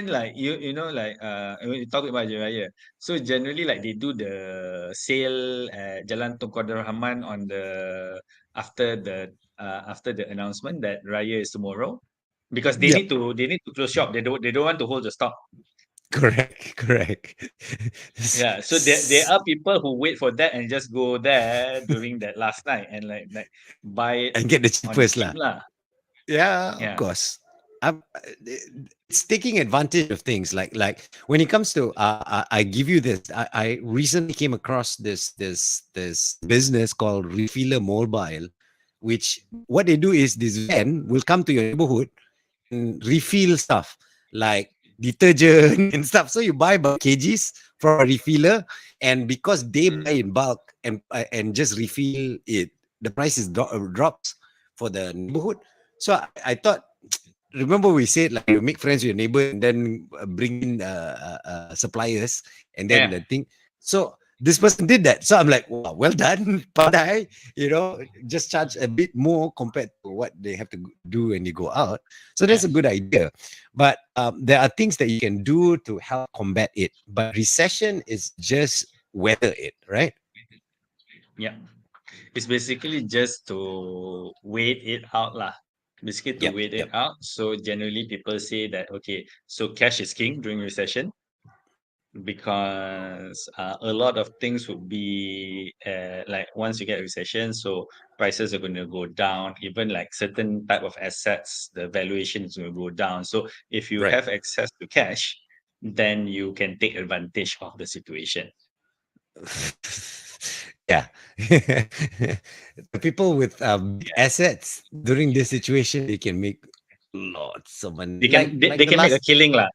like you know like when you talk about Hari Raya. So generally like they do the sale at Jalan Tunku Abdul Rahman on the after the after the announcement that Raya is tomorrow, because Yep. they need to close shop. They don't want to hold the stock. Correct. Yeah, so there are people who wait for that and just go there during that last night and like buy it And get the on cheapest cheap lah. lah. Yeah, of Yeah. course. I'm, it's taking advantage of things like when it comes to I give you this. I recently came across this business called Refiller Mobile, which what they do is this van will come to your neighborhood and refill stuff like detergent and stuff. So you buy by kgs from a refiller, and because they buy in bulk and just refill it, the price is drops for the neighborhood. So I thought, remember we said like you make friends with your neighbor and then bring in suppliers and then Yeah, the thing. So this person did that. So I'm like, wow, well done, Padai. You know, just charge a bit more compared to what they have to do when you go out. So yeah, that's a good idea. But there are things that you can do to help combat it. But recession is just weather it, right? yeah. It's basically just to wait it out lah. Basically to Yep, wait it yep, out. So generally people say that okay, so cash is king during recession because a lot of things would be like once you get a recession, so prices are going to go down. Even like certain type of assets, the valuation is going to go down. So if you right. have access to cash, then you can take advantage of the situation. Yeah. The people with big assets during this situation, they can make lots of money. They can Like they the can make a last, killing lah.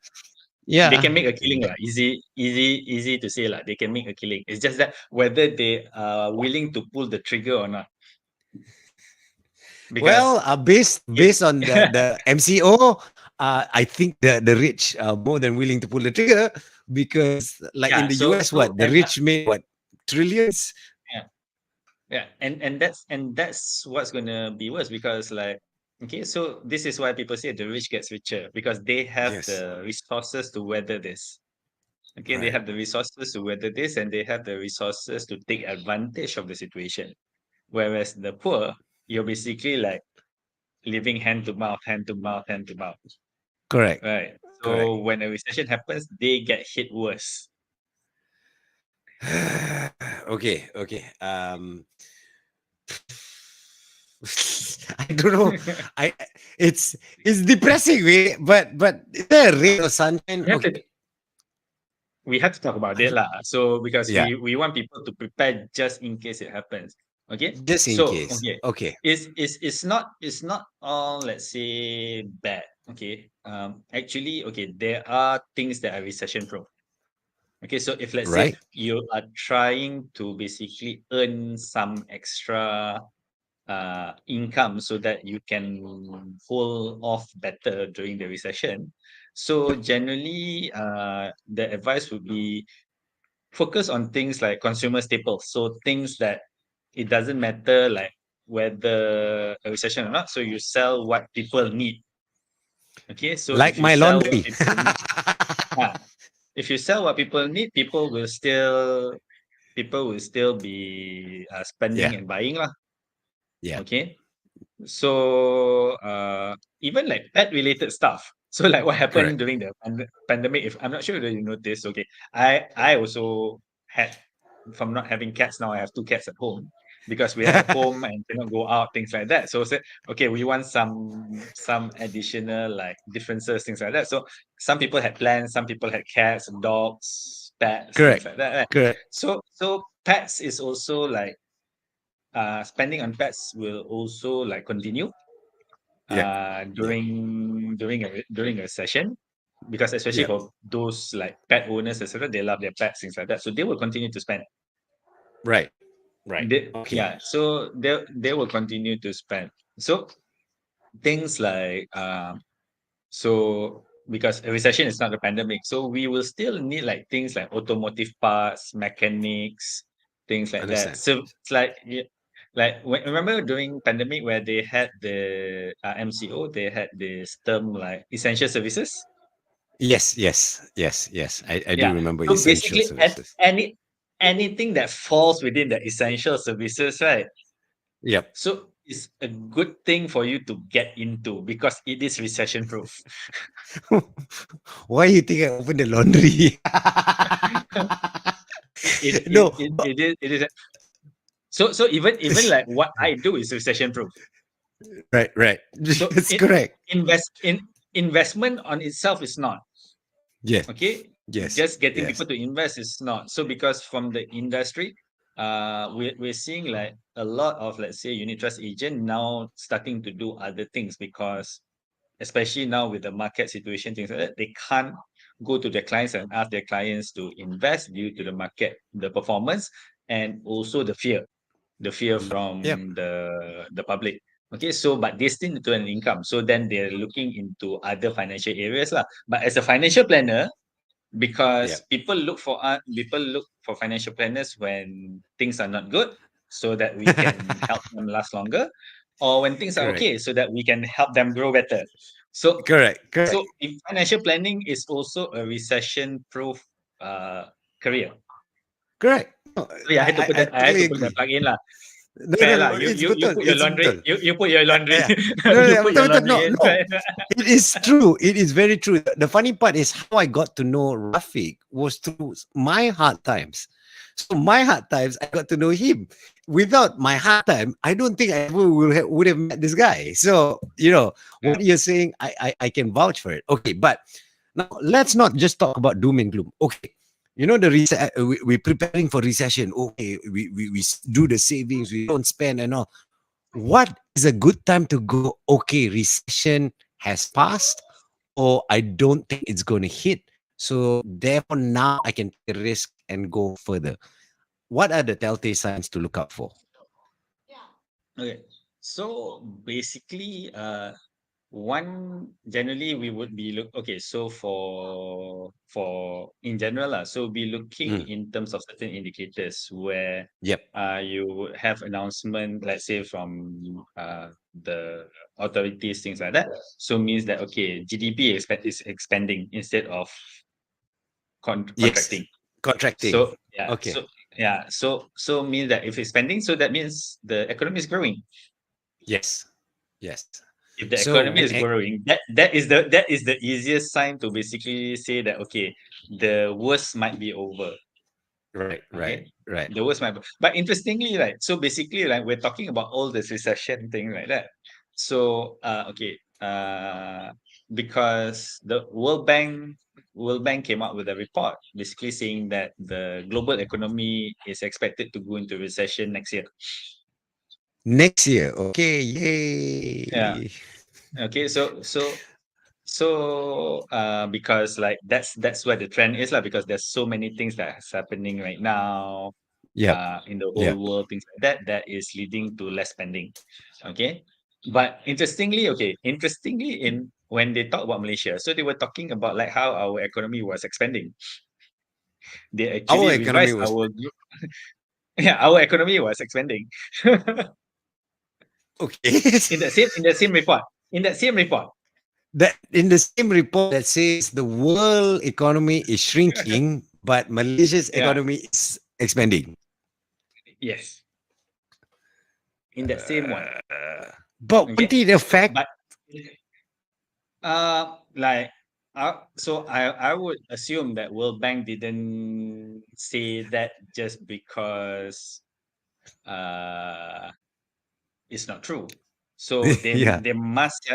They yeah, can make a killing lah. Easy to say lah. They can make a killing. It's just that whether they are willing to pull the trigger or not. Because well, if based on the MCO, I think the rich are more than willing to pull the trigger because, like in yeah, the so US, what the and rich made what trillions, yeah, yeah, and that's what's gonna be worse because like okay, so this is why people say the rich gets richer because they have yes, the resources to weather this. Okay, they right. have the resources to weather this and they have the resources to take advantage of the situation. Whereas the poor, you're basically like living hand to mouth, hand to mouth, hand to mouth. Correct, Right. correct. So when a recession happens, they get hit worse. Okay, okay. I don't know. I it's depressing, way, but is there a ray of sunshine? We have to Okay, we have to talk about it lah. So because yeah, we want people to prepare just in case it happens. Okay. just in So case. okay, Okay, it's not all let's say bad. Okay. Actually, okay, there are things that are recession proof. Okay, so if let's say right, you are trying to basically earn some extra income so that you can hold off better during the recession. So generally, the advice would be focus on things like consumer staples. So things that it doesn't matter like whether a recession or not. So you sell what people need. Okay, so like if you my sell what laundry. people need, ah, if you sell what people need, people will still be spending Yeah, and buying lah. yeah, Okay. So even like pet related stuff. So like what happened correct. during the pandemic, if I'm not sure whether you noticed, okay, I also had from not having cats now I have two cats at home because we are at home and cannot go out, things like that. So said, okay, we want some additional like differences, things like that. So some people had plants, some people had cats, dogs, pets, things Correct, like that. Right? correct. So pets is also like spending on pets will also like continue Yeah, yeah, during a session because especially yeah. for those like pet owners etc they love their pets things like that so they will continue to spend Right, right. they, Okay, yeah so they will continue to spend so things like so because a recession is not a pandemic so we will still need like things like automotive parts mechanics things like that understand. so it's like yeah, like remember during pandemic where they had the MCO they had this term like essential services Yes, yes, yes, yes. I do yeah remember so essential basically services. anything that falls within the essential services right Yep. so it's a good thing for you to get into because it is recession proof. Why you think I open the laundry? No, It is so even like what I do is recession proof. right, right. So That's it correct. invest in investment on itself is not. Yes. Okay, Yes. just getting Yes. people to invest is not. So because from the industry, we're seeing like a lot of, let's say, unit trust agent now starting to do other things, because especially now with the market situation, things like that, they can't go to their clients and ask their clients to invest due to the market, the performance, and also the fear Yep. from the public. Okay, so but they still need to earn income. So then they're looking into other financial areas lah. But as a financial planner, Yep. because people look for financial planners when things are not good, so that we can help them last longer, or when things are Correct. okay, so that we can help them grow better. So Correct. Correct. so if financial planning is also a recession proof career. Correct. No, So yeah, I I had totally to put that agree. plug in lah. No, no, Fair no. lah. It's You betul. put your It's laundry. betul. You put your laundry. Yeah. No, no, You no, put betul, your betul. laundry No, in. no. It is true. It is very true. The funny part is how I got to know Rafiq was through my hard times. So my hard times, I got to know him. Without my hard time, I don't think I ever would have met this guy. So Yeah. what you're saying, I can vouch for it. Okay, but now let's not just talk about doom and gloom. Okay, we're preparing for recession. Okay, we do the savings, we don't spend and all. What is a good time to go? Okay, recession has passed, or I don't think it's going to hit. So therefore, now I can take a risk and go further. What are the telltale signs to look out for? Okay. So basically, one generally we would be okay. So for in general lah, so be looking Mm, in terms of certain indicators where yep. you would have announcement, let's say from the authorities, things like that. So means that okay, GDP is expanding instead of Yes. contracting. Contracting. So yeah, Okay. so means that if it's spending, so that means the economy is growing. Yes. Yes. If the So economy when is growing, that is the easiest sign to basically say that okay, the worst might be over. right, right, Okay, right. the worst might be. But interestingly, right, so basically, like we're talking about all this recession thing like that. So okay, because the World Bank came out with a report basically saying that the global economy is expected to go into recession next year. Next year. Okay. Yeah. Yay. Okay. So because like that's where the trend is lah, because there's so many things that's happening right now Yep. in the whole Yep. world, things like that, that is leading to less spending. Okay. But interestingly in when they talk about Malaysia, so they were talking about like how our economy was expanding. They Our actually economy revised was yeah, our economy was expanding. okay. In the same report. In that same report. That in the same report that says the world economy is shrinking, but Malaysia's Yeah. economy is expanding. Yes. In that same one. But won't Okay. it affect? But like so I would assume that World Bank didn't say that just because uh it's not true. So Yeah. they must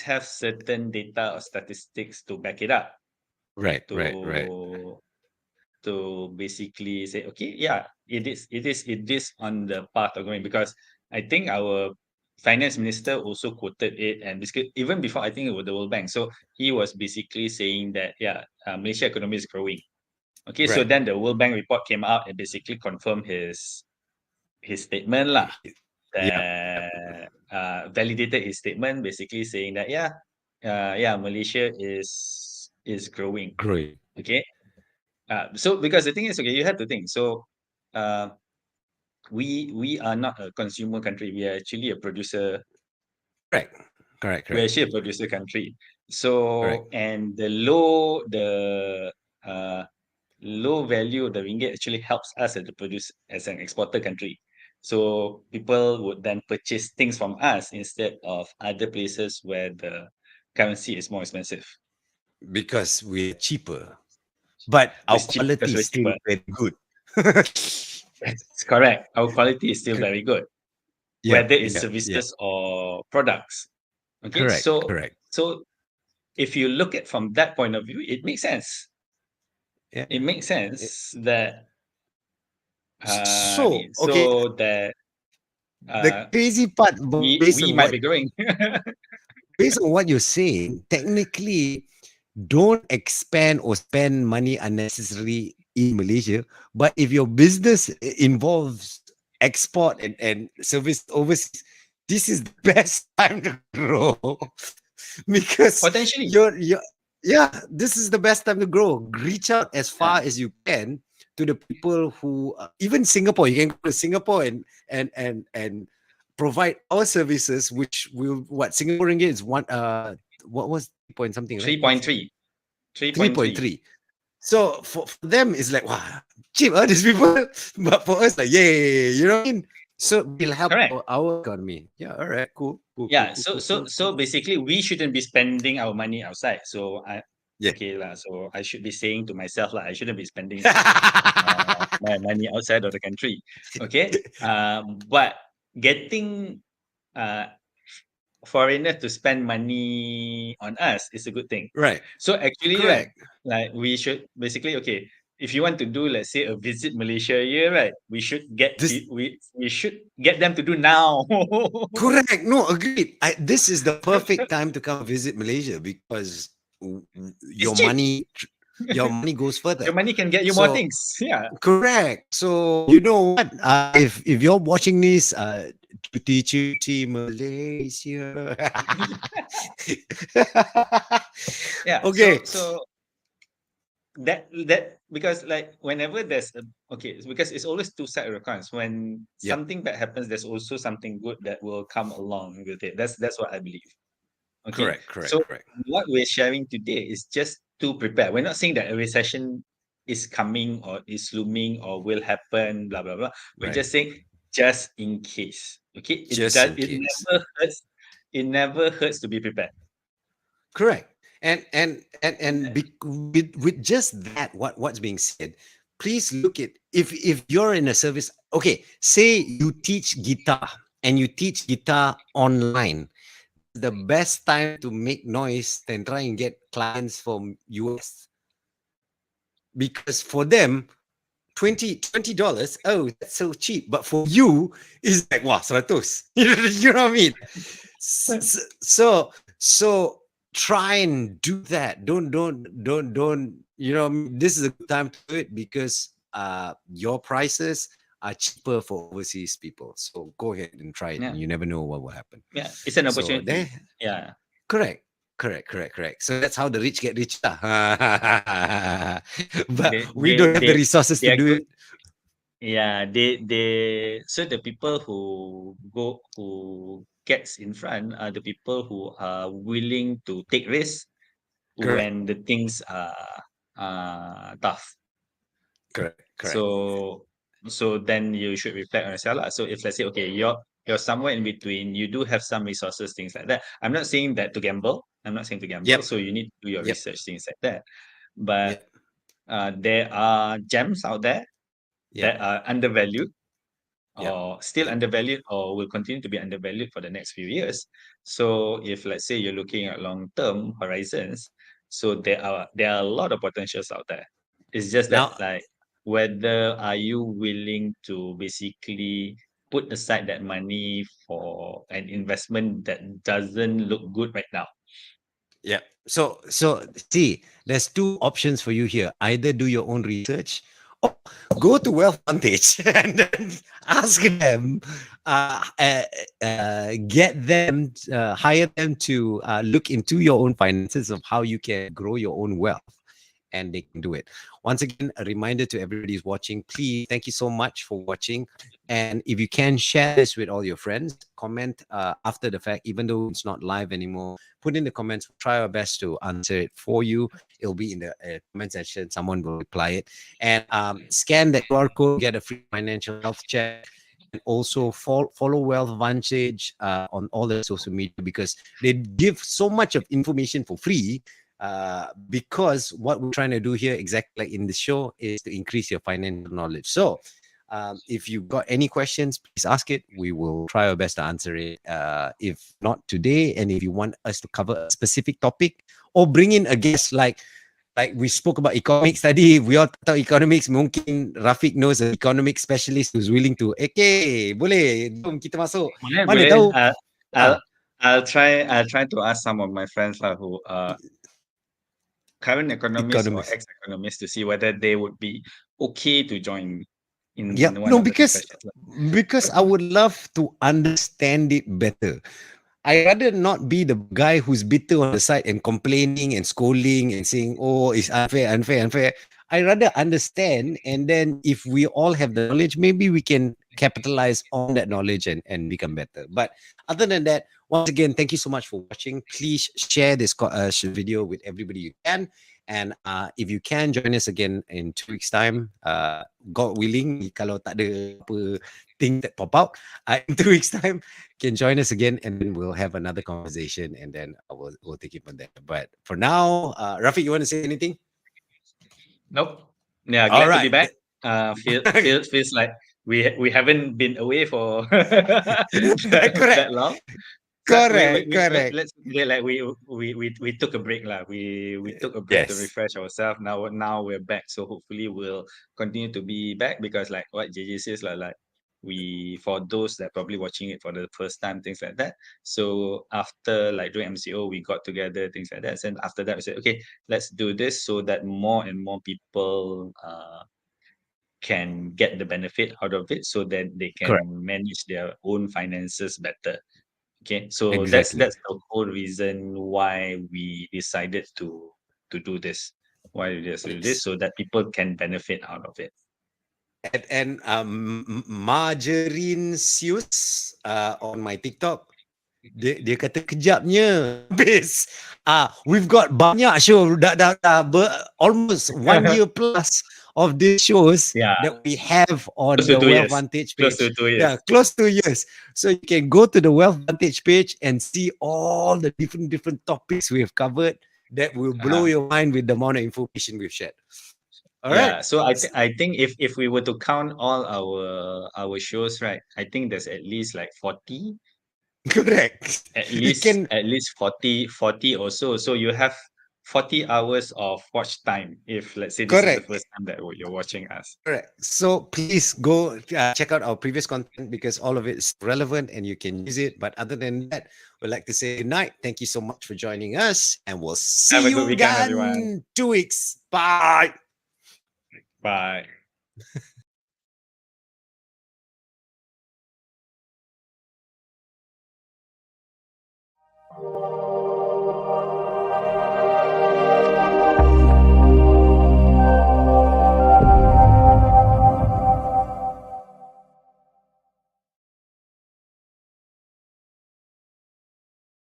have certain data or statistics to back it up, Right. Right. Right. to basically say okay, yeah, it is on the path of going, because I think our finance minister also quoted it, and basically even before I think it was the World Bank, so he was basically saying that yeah, Malaysia economy is growing. Okay, so Right. then the World Bank report came out and basically confirmed his statement lah, Yeah. that validated his statement, basically saying that yeah, Malaysia is growing. Growing. Okay. So because the thing is, okay, you have to think. So, uh, we are not a consumer country. We are actually a producer. Correct. Correct. We're Correct. actually a producer country. Correct. So, and uh, low value of the ringgit actually helps us as an exporter country. So people would then purchase things from us instead of other places where the currency is more expensive. Because we're cheaper, but our It's cheap quality because is we're still cheaper. very good. It's correct. Our quality is still very good, Yep. whether it's Yep. Yep. services or products. Okay, Correct. so Correct. So if you look at from that point of view, it makes sense. Yeah. It makes sense that So okay, that the crazy part, we might be growing. based on what you're saying, technically, don't expand or spend money unnecessarily in Malaysia. But if your business involves export and service overseas, this is the best time to grow because Potentially, you're yeah, this is the best time to grow. Reach out as far as you can to the people who even Singapore. You can go to Singapore and provide our services, which will what Singapore ringgit is one what was point something, right? 3.3, 3.3. 3.3. So for them it's like wow, cheap, these people. But for us, like yeah, you know what I mean? So we'll help Correct. our economy. Yeah, all right, cool. Yeah. So basically, we shouldn't be spending our money outside. So Yeah. okay lah. So I should be saying to myself like I shouldn't be spending Yeah. my money outside of the country. Okay. But getting uh foreigner to spend money on us is a good thing. Right. So actually, right, Correct. like we should basically okay. If you want to do, let's say, a visit Malaysia here, right? We should get This we should get them to do now. correct. No, agreed. This is the perfect time to come visit Malaysia because It's your cheap. money your money goes Your further. money can get you more So things. Yeah. correct. So you know what? If you're watching this, cuti Malaysia. Yeah. Okay. So that because like whenever there's a okay, it's because it's always two sides of the coins. When Yep. something bad happens, there's also something good that will come along with it. That's what I believe. Okay. Correct. Correct. So Correct. what we're sharing today is just to prepare. We're not saying that a recession is coming or is looming or will happen, blah blah blah. We're Right. just saying just in case. Okay. Just in case. It never hurts to be prepared. Correct. With just that, what's being said, please look at if you're in a service. Okay, say you teach guitar and you teach guitar online. The best time to make noise than try and get clients from US because for them $20, oh, that's so cheap. But for you, it's like wow, 100. You know what I mean? So try and do that. Don't. You know, this is a good time to do it because your prices are cheaper for overseas people. So go ahead and try it. Yeah. And you never know what will happen. Yeah. It's an So opportunity. there, Yeah. correct. So that's how the rich get richer. But we don't have the resources they to are do good. it. Yeah, so the people who gets in front are the people who are willing to take risks Correct. when the things are tough. Correct. So then you should reflect on yourself lah. So if let's say okay, you're somewhere in between, you do have some resources, things like that. I'm not saying that to gamble. I'm not saying to gamble. Yep. So you need to do your Yep. research, things like that. But Yep. there are gems out there that Yep. are undervalued Yep. or still undervalued or will continue to be undervalued for the next few years. So if let's say you're looking at long-term horizons, so there are a lot of potentials out there. It's just that Now, like whether are you willing to basically put aside that money for an investment that doesn't look good right now. yeah. So see, there's two options for you here. Either do your own research or go to Wealth Vantage and then ask them, get them, hire them to look into your own finances of how you can grow your own wealth. And they can do it. Once again, a reminder to everybody who's watching, please, thank you so much for watching. And if you can share this with all your friends, comment after the fact, even though it's not live anymore, put in the comments. We'll try our best to answer it for you. It'll be in the comment section. Someone will reply it. And scan the QR code, get a free financial health check. And also follow Wealth Vantage on all the social media because they give so much of information for free. Because what we're trying to do here, exactly like in the show, is to increase your financial knowledge. So If you got any questions, please ask it. We will try our best to answer it. If not today, and if you want us to cover a specific topic or bring in a guest like we spoke about economics tadi, we all tahu economics, mungkin Rafiq knows an economics specialist who's willing to, okay, boleh, jom kita masuk. Boleh, Mana boleh. tahu. I'll try to ask some of my friends lah who current economists or Economics. ex-economists to see whether they would be okay to join in Yeah, one no, of the because sessions. I would love to understand it better. I rather not be the guy who's bitter on the side and complaining and scolding and saying, "Oh, it's unfair, unfair, unfair." I rather understand, and then if we all have the knowledge, maybe we can capitalize on that knowledge and become better. But other than that, once again, thank you so much for watching. Please share this video with everybody you can. And if you can join us again in 2 weeks' time, God willing, kalau tak ada apa thing that pop out, in 2 weeks' time, can join us again, and then we'll have another conversation, and then we'll take it from there. But for now, Rafiq, you want to say anything? Nope. Yeah, All glad to be right. back. Feels like we haven't been away for that long. But Correct. let's say like we took a break lah. We took a break to Yes. refresh ourselves. Now we're back. So hopefully we'll continue to be back, because like what JJ says lah, like we, for those that probably watching it for the first time, things like that. So after like doing MCO, we got together, things like that. And after that we said, okay, let's do this so that more and more people can get the benefit out of it, so that they can Correct. manage their own finances better. Okay, so Exactly. that's the whole reason why we decided to do this. Why we decided to do this, so that people can benefit out of it. And Margarine Sius on my TikTok, dia kata kejapnya habis. We've got banyak show dah almost 1 year plus of these shows that we have on Close to the 2 Wealth years. Vantage Close page. to 2 years. Yeah, close to years. So you can go to the Wealth Vantage page and see all the different topics we have covered that will blow your mind with the amount of information we've shared. All right. So I think if we were to count all our shows, right, I think there's at least like 40. Correct. At You least can 40 or so. So you have 40 hours of watch time if, let's say, this is the correct. first time that you're watching us. Correct. So please go check out our previous content, because all of it is relevant and you can use it. But other than that, we'd like to say good night. Thank you so much for joining us, and we'll see Have a you good weekend, again everyone. 2 weeks. Bye. Bye.